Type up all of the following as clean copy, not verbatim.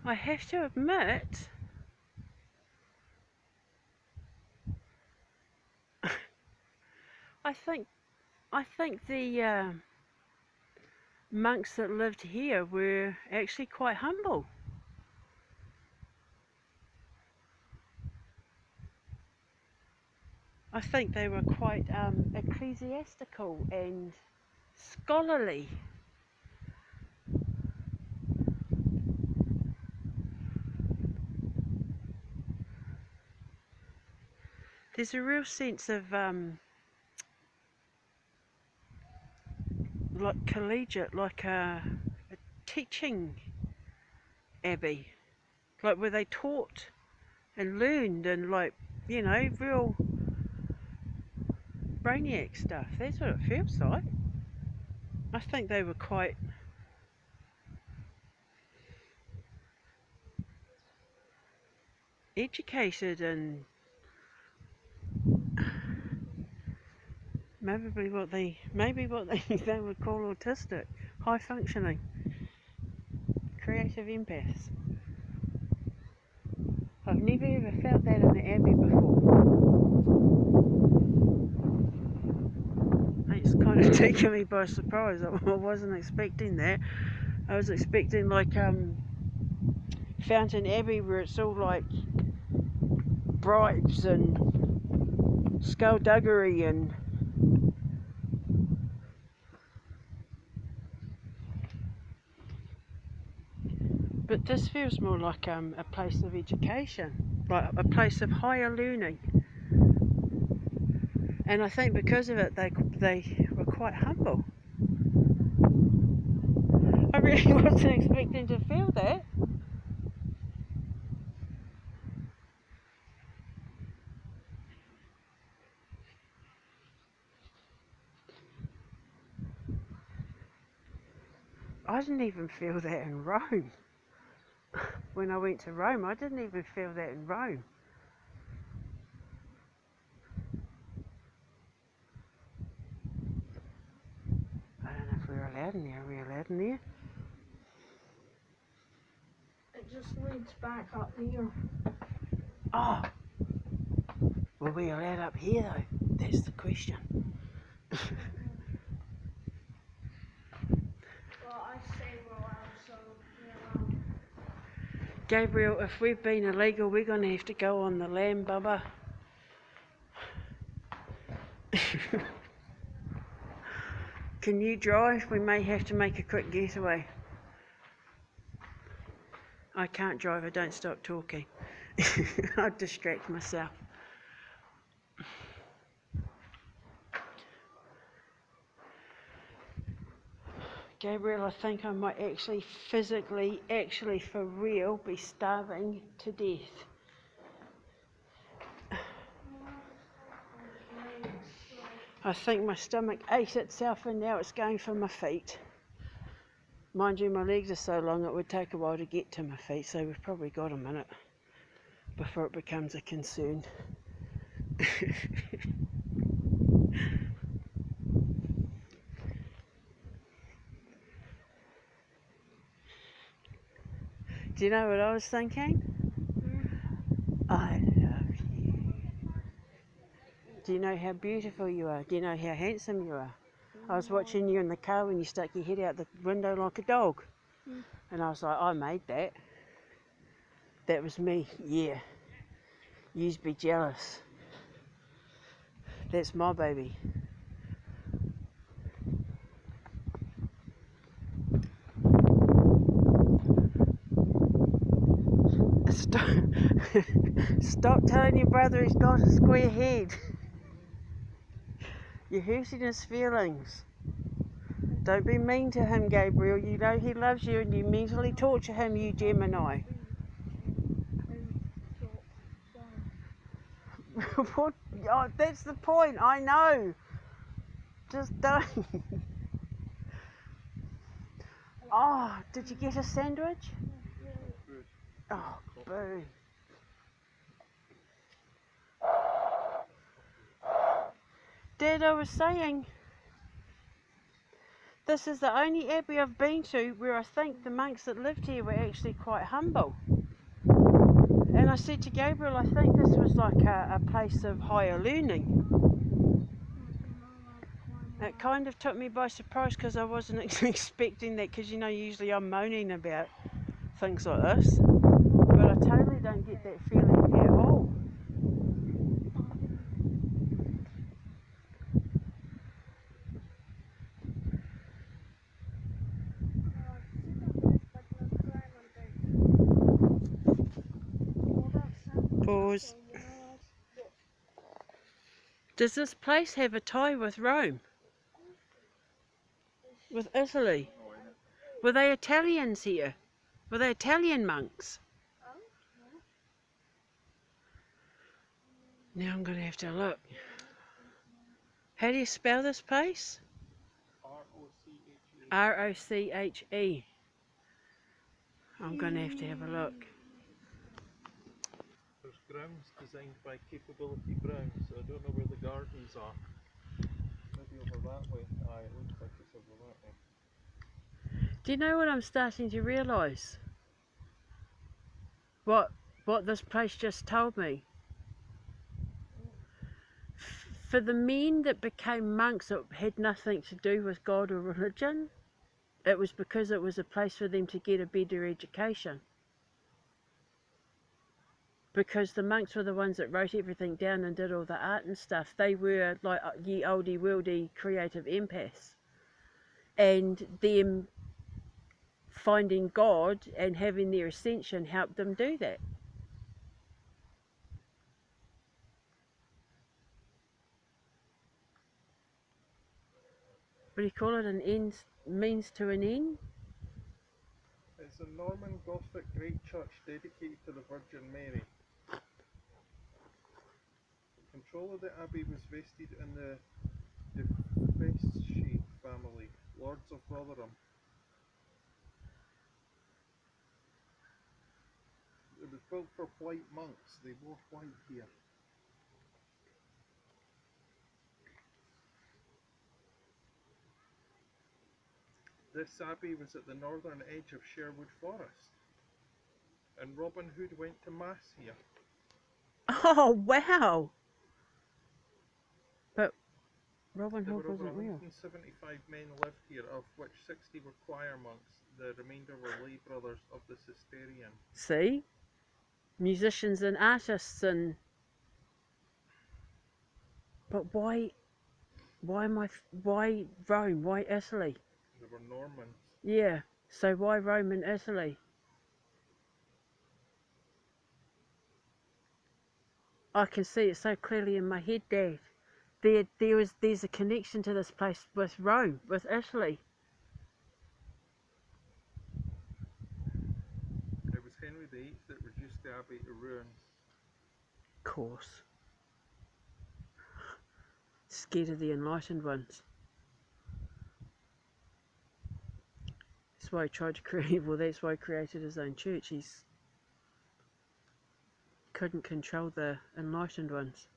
I have to admit, I think the monks that lived here were actually quite humble. I think they were quite ecclesiastical and scholarly. There's a real sense of like collegiate, like a teaching abbey, like where they taught and learned and like, you know, real brainiac stuff. That's what it feels like. I think they were quite educated and maybe what they they would call autistic, high functioning, creative empaths. I've never ever felt that in the Abbey before. It's kind of taken me by surprise. I wasn't expecting that. I was expecting like Fountain Abbey, where it's all like bribes and skullduggery and but this feels more like a place of education, like a place of higher learning. And I think because of it, they were quite humble. I really wasn't expecting to feel that. I didn't even feel that in Rome. When I went to Rome, I didn't even feel that in Rome. I don't know if we're allowed in there. Are we allowed in there? It just leads back up here. Oh, were we allowed up here though? That's the question. Well, I say we're allowed, so we're allowed. Gabriel, if we've been illegal, we're going to have to go on the lam, Bubba. Can you drive? We may have to make a quick getaway. I can't drive, I don't stop talking. I'd distract myself. Gabriel, I think I might actually physically, actually for real, be starving to death. I think my stomach ate itself and now it's going for my feet. Mind you, my legs are so long it would take a while to get to my feet, so we've probably got a minute before it becomes a concern. Do you know what I was thinking? I love you. Do you know how beautiful you are? Do you know how handsome you are? I was watching you in the car when you stuck your head out the window like a dog. And I was like, I made that. That was me, yeah. You'd be jealous. That's my baby. Stop telling your brother he's got a square head. You're hurting his feelings. Don't be mean to him, Gabriel. You know he loves you and you mentally torture him, you Gemini. What? Oh, that's the point, I know. Just don't. Oh, did you get a sandwich? Oh, boo. Dad, I was saying, This is the only abbey I've been to where I think the monks that lived here were actually quite humble. And I said to Gabriel, I think this was like a place of higher learning. It kind of took me by surprise because I wasn't expecting that, because you know usually I'm moaning about things like this, but I totally don't get that feeling at all. Pause. Does this place have a tie with Rome? With Italy? Were they Italians here? Were they Italian monks? Now I'm going to have to look. How do you spell this place? R-O-C-H-E. R-O-C-H-E. I'm going to have a look. There's grounds designed by Capability Brown, so I don't know where the gardens are. Maybe over that way. Aye, it looks like it's over that way. Do you know what I'm starting to realise? What this place just told me? For the men that became monks, it had nothing to do with God or religion. It was because it was a place for them to get a better education. Because the monks were the ones that wrote everything down and did all the art and stuff. They were like ye oldie worldy creative empaths. And them finding God and having their ascension helped them do that. What do you call it? An end means to an end? It's a Norman Gothic great church dedicated to the Virgin Mary. Control of the abbey was vested in the Defesci family, Lords of Rotherham. It was built for white monks. They wore white here. This abbey was at the northern edge of Sherwood Forest, and Robin Hood went to mass here. Oh, wow! But Robin There Hood were over wasn't real. 175 men lived here, of which 60 were choir monks. The remainder were lay brothers of the Cistercian. See? Musicians and artists and... But why Rome? Why Italy? They were Normans. Yeah, so why Rome and Italy? I can see it so clearly in my head, Dad. There's a connection to this place with Rome, with Italy. It was Henry VIII that reduced the abbey to ruins. Of course. Scared of the enlightened ones. That's why he tried to create, well, that's why he created his own church. He couldn't control the enlightened ones.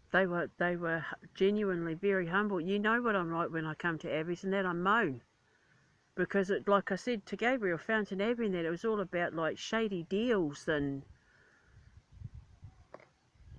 They were genuinely very humble. You know what I'm like when I come to abbeys, and that I moan. Because it, like I said to Gabriel, Fountain Abbey and that, it was all about like shady deals and,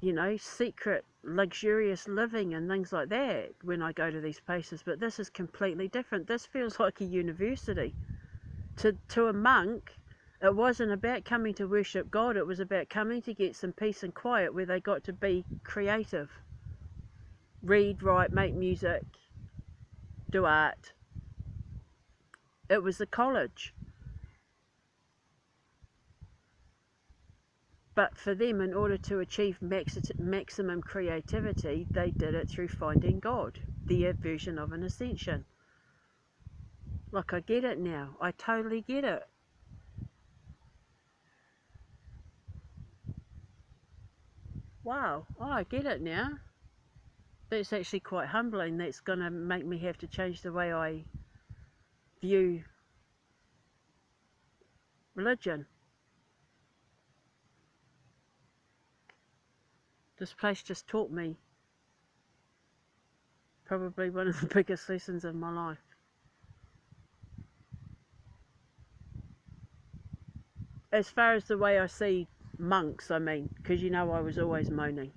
you know, secret luxurious living and things like that when I go to these places. But this is completely different. This feels like a university. To a monk, it wasn't about coming to worship God. It was about coming to get some peace and quiet where they got to be creative. Read, write, make music, do art. It was a college. But for them, in order to achieve maximum creativity, they did it through finding God, their version of an ascension. Like, I get it now. I totally get it. Wow, oh, I get it now. That's actually quite humbling. That's going to make me have to change the way I view religion. This place just taught me probably one of the biggest lessons of my life. As far as the way I see monks, I mean, because you know I was always moaning.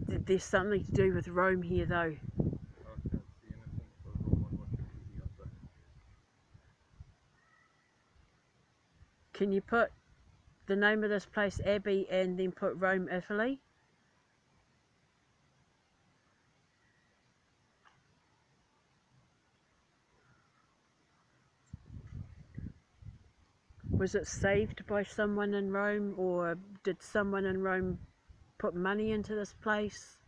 There's something to do with Rome here though. I can't see anything for Rome on Wikipedia, but Can you put the name of this place, Abbey, and then put Rome, Italy? Was it saved by someone in Rome, or did someone in Rome put money into this place?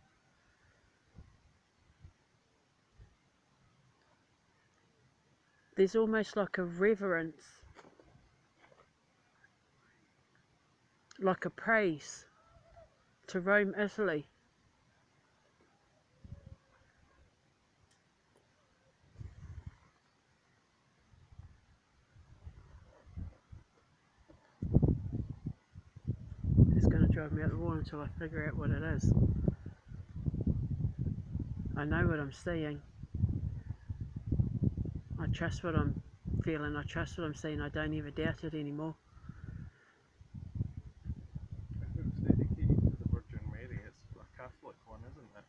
There's almost like a reverence, like a praise to Rome, Italy. It's going to drive me out the wall until I figure out what it is. I know what I'm seeing. I trust what I'm feeling. I trust what I'm seeing. I don't ever doubt it anymore. if it was dedicated to the Virgin Mary, it's a Catholic one, isn't it?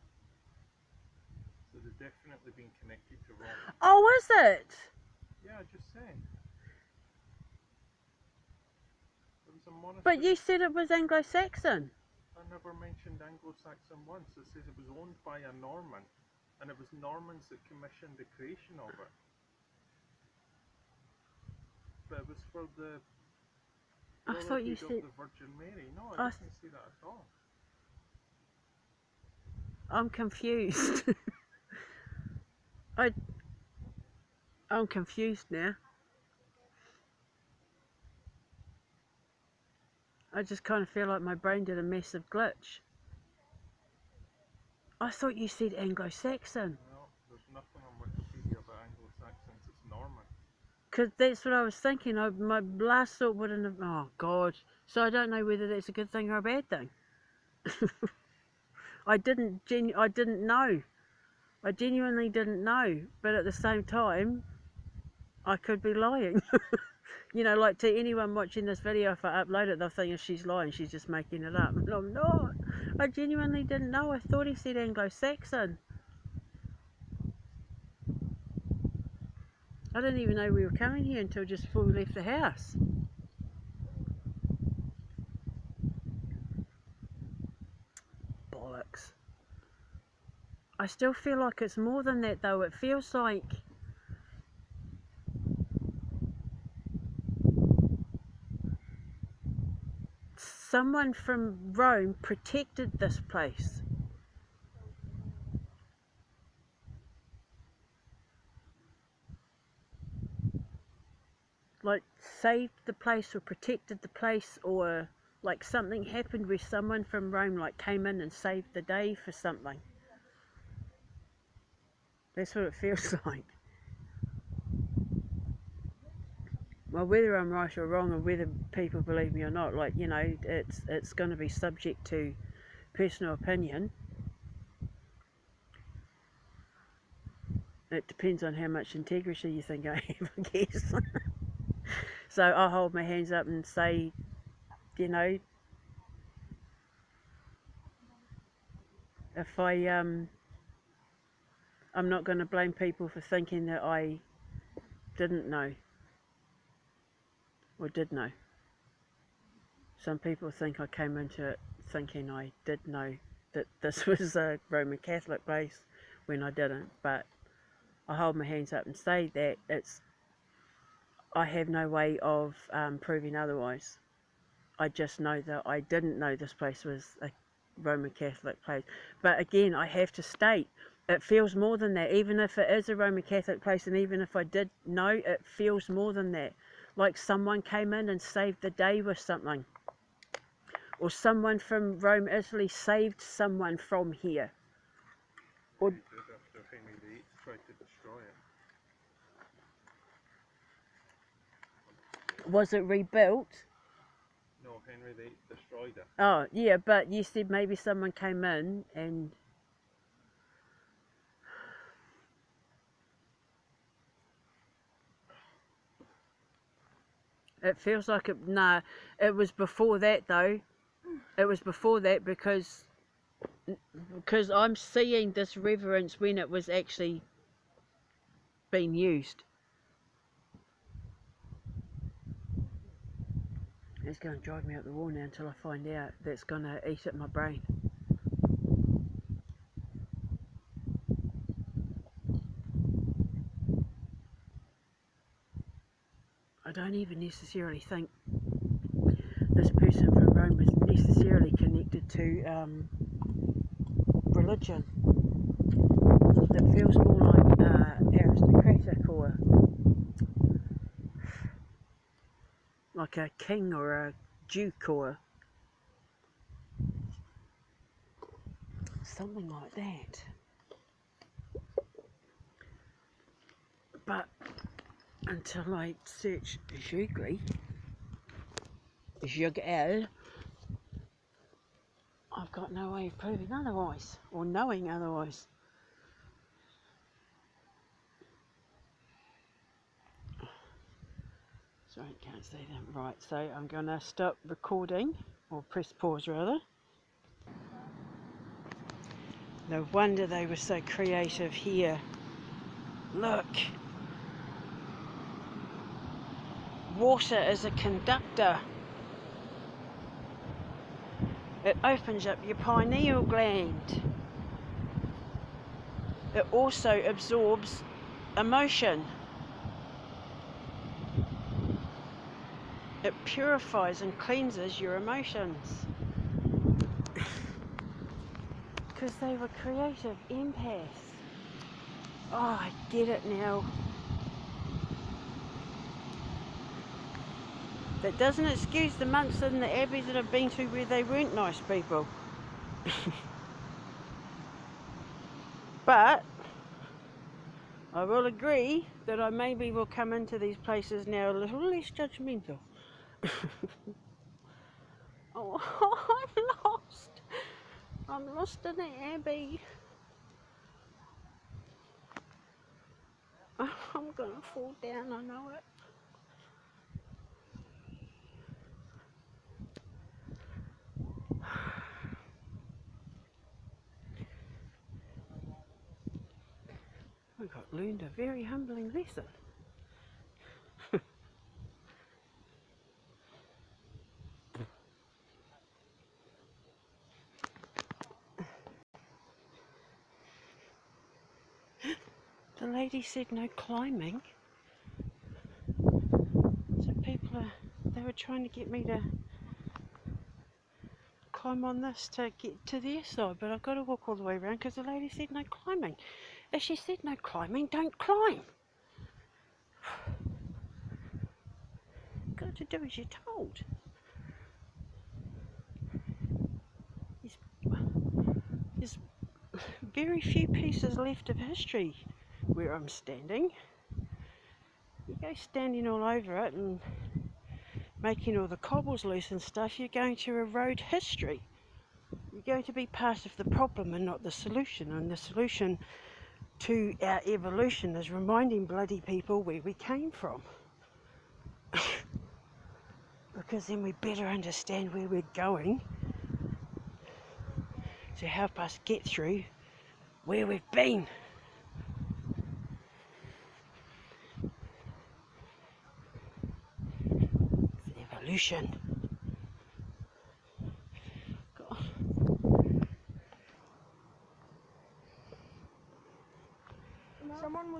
So they've definitely been connected to Rome. Oh, is it? Yeah, just saying. There was a monastery. But you said it was Anglo-Saxon. I never mentioned Anglo-Saxon once. It says it was owned by a Norman, and it was Normans that commissioned the creation of it. But it was for the I thought you brotherhood said... of the Virgin Mary. No, I didn't say that at all. I'm confused. I'm confused now. I just kind of feel like my brain did a massive glitch. I thought you said Anglo-Saxon. No, there's nothing on Wikipedia about Anglo-Saxons. It's Norman. Because that's what I was thinking. My last thought wouldn't have... Oh, God. So I don't know whether that's a good thing or a bad thing. I didn't know. I genuinely didn't know. But at the same time, I could be lying. You know, like to anyone watching this video, if I upload it, they'll think she's lying. She's just making it up. And I'm not. I genuinely didn't know. I thought he said Anglo-Saxon. I didn't even know we were coming here until just before we left the house. Bollocks. I still feel like it's more than that though. It feels like someone from Rome protected this place. Like saved the place or protected the place, or like something happened where someone from Rome like came in and saved the day for something. That's what it feels like. Well, whether I'm right or wrong, or whether people believe me or not, like, you know, it's going to be subject to personal opinion. It depends on how much integrity you think I have, I guess. So I'll hold my hands up and say, you know, if I'm not going to blame people for thinking that I didn't know or did know. Some people think I came into it thinking I did know that this was a Roman Catholic place when I didn't, but I hold my hands up and say that I have no way of proving otherwise. I just know that I didn't know this place was a Roman Catholic place. But again, I have to state, it feels more than that. Even if it is a Roman Catholic place, and even if I did know, it feels more than that. Like someone came in and saved the day with something. Or someone from Rome, Italy saved someone from here. Or They did after Henry VIII tried to destroy it. Was it rebuilt? No, Henry VIII destroyed it. Oh, yeah, but you said maybe someone came in and... It feels like it... Nah, it was before that though. It was before that because I'm seeing this reverence when it was actually being used. It's going to drive me up the wall now until I find out that's going to eat at my brain. I don't even necessarily think this person from Rome was necessarily connected to religion. It feels more like aristocratic or like a king or a duke or something like that. But until I search Jugli, I've got no way of proving otherwise or knowing otherwise. Sorry, can't see that. Right, so I'm going to stop recording, or press pause rather. No wonder they were so creative here. Look! Water is a conductor. It opens up your pineal gland. It also absorbs emotion. It purifies and cleanses your emotions. Because they were creative empaths. Oh, I get it now. That doesn't excuse the monks in the abbeys that I've been to where they weren't nice people. But I will agree that I maybe will come into these places now a little less judgmental. Oh, I'm lost. I'm lost in the abbey. I'm gonna fall down, I know it. I got learned a very humbling lesson. The lady said no climbing. So they were trying to get me to climb on this to get to their side, but I've got to walk all the way around because the lady said no climbing. If she said no climbing, don't climb. You've got to do as you're told. There's very few pieces left of history where I'm standing. You go standing all over it and making all the cobbles loose and stuff, you're going to erode history. You're going to be part of the problem and not the solution. And the solution to our evolution is reminding bloody people where we came from. Because then we better understand where we're going to help us get through where we've been. It's evolution. God.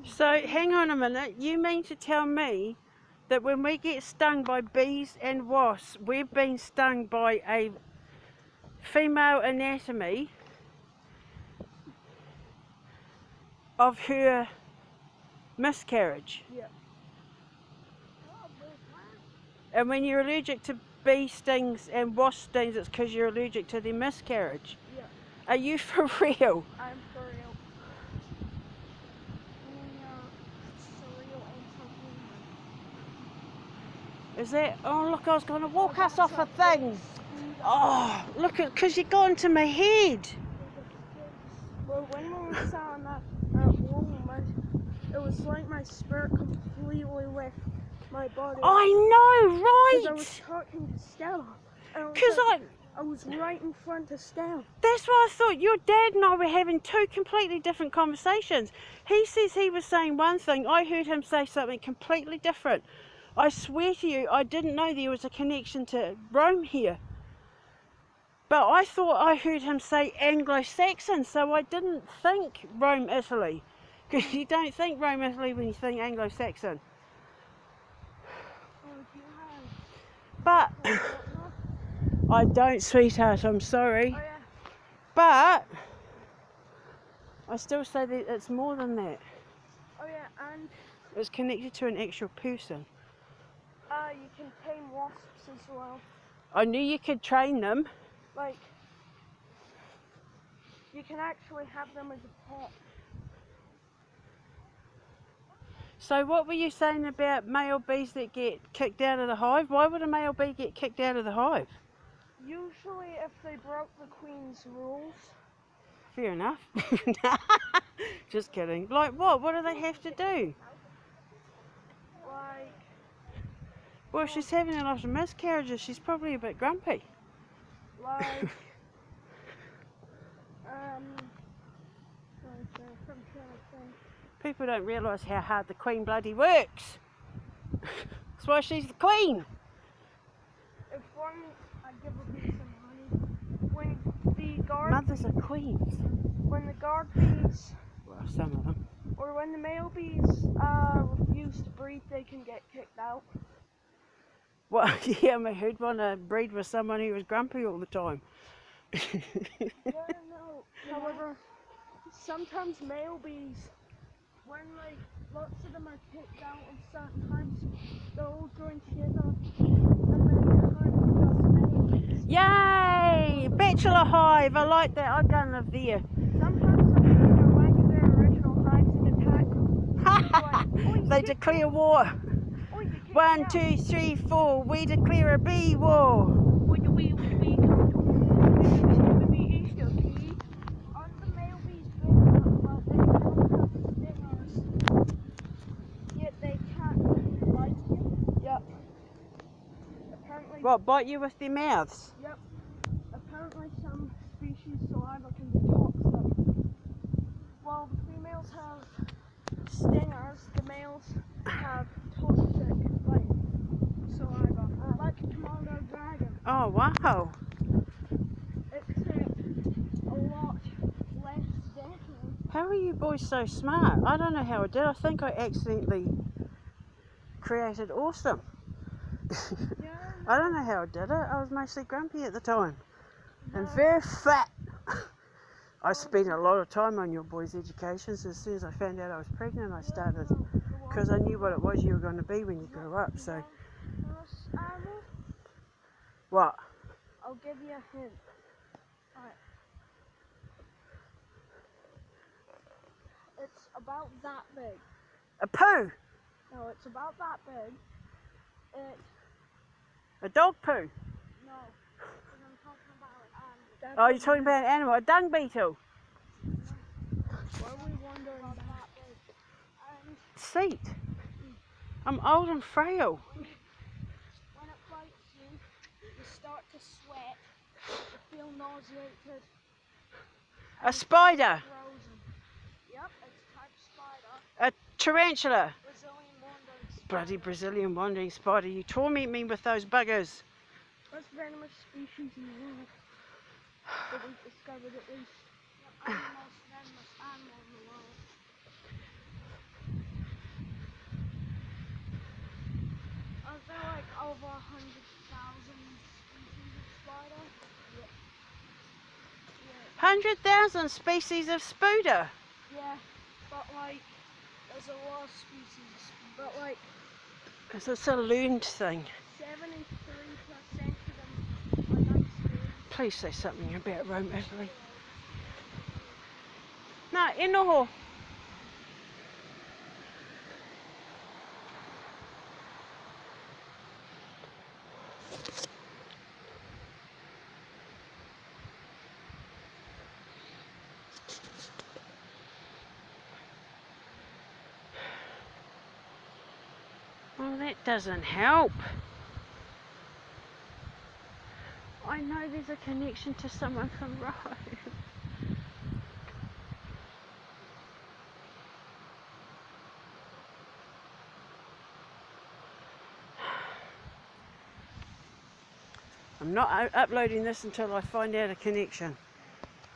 So hang on a minute, you mean to tell me that when we get stung by bees and wasps, we've been stung by a female anatomy of her miscarriage? Yeah. And when you're allergic to bee stings and wasp stings, it's because you're allergic to their miscarriage? Yeah. Are you for real? I'm for real. Surreal and so Is that? Oh, look, I was going to walk us off a thing. Oh, look, because you got into my head. Well, when we were sat on that wall, it was like my spirit completely left my body. I know, Because I right? was talking to Stella. Because I was right in front of Stella. that's why I thought your dad and I were having two completely different conversations. He says he was saying one thing. I heard him say something completely different. I swear to you, I didn't know there was a connection to Rome here. But I thought I heard him say Anglo-Saxon, so I didn't think Rome, Italy. Because you don't think Rome, Italy when you think Anglo-Saxon. Oh, do you have But whatnot? I don't, sweetheart, I'm sorry. Oh, yeah. But I still say that it's more than that. Oh, yeah, and It's connected to an actual person. you can tame wasps as well. I knew you could train them. Like, you can actually have them as a pet. So what were you saying about male bees that get kicked out of the hive? Why would a male bee get kicked out of the hive? Usually if they broke the queen's rules. Fair enough. Just kidding. Like what? What do they have to do? Like, Well, she's having a lot of miscarriages. She's probably a bit grumpy. like, I'm trying to think. People don't realise how hard the queen bloody works. That's why she's the queen. If one, I give a bee some honey. When the guard Mothers are queens. when the guard bees, Well, some of them. or when the male bees refuse to breed, they can get kicked out. Well, yeah, I heard one breed with someone who was grumpy all the time. Yeah, no. However, sometimes male bees, when like lots of them are kicked out of certain hives, they'll all join together and then the hive just males. Yay! Bachelor hive. I like that. I'd go and live there. Sometimes some bees go back to their original hives and attack them. They declare war. Oh, you kicked 1, me out. 2, 3, 4. We declare a bee war. Would we come to the bee Easter key? Aren't the male bees big enough, but they don't have stingers? Yet they can't really bite you? Yep. Apparently. What, bite you with their mouths? Yep. Apparently some species saliva can be toxic. While the females have stingers, the males have toxic, like, saliva. Like a Komodo dragon. Oh, wow. Except a lot less deadly. How are you boys so smart? I don't know how I did. I think I accidentally created awesome. Yeah. I don't know how I did it. I was mostly grumpy at the time. And very fat. I spent a lot of time on your boys' education, so as soon as I found out I was pregnant, I started, because I knew what it was you were going to be when you grew up. So, what? I'll give you a hint. Alright. It's about that big. A poo? No, it's about that big. A dog poo? No. I'm talking about Oh, you're talking about an animal, a dung beetle? Why are we wondering about that big? Seat. I'm old and frail. When it bites you, you start to sweat, you feel nauseated. A spider. Frozen. Yep, it's a type of spider. A tarantula. Brazilian wandering spider. Bloody Brazilian wandering spider. You torment me with those buggers. Most venomous species in the world that we've discovered at least. Yep, I'm the most venomous animal in the world. Are there like over 100,000 species of spider? Yep. Yeah. 100,000 species of spider. Yeah, but like, there's a lot of species, but like, It's a salooned thing. 73% of them are nice food. Please say something about Rome, Italy. No, enoho. Well, that doesn't help. I know there's a connection to someone from Rotherham. I'm not uploading this until I find out a connection.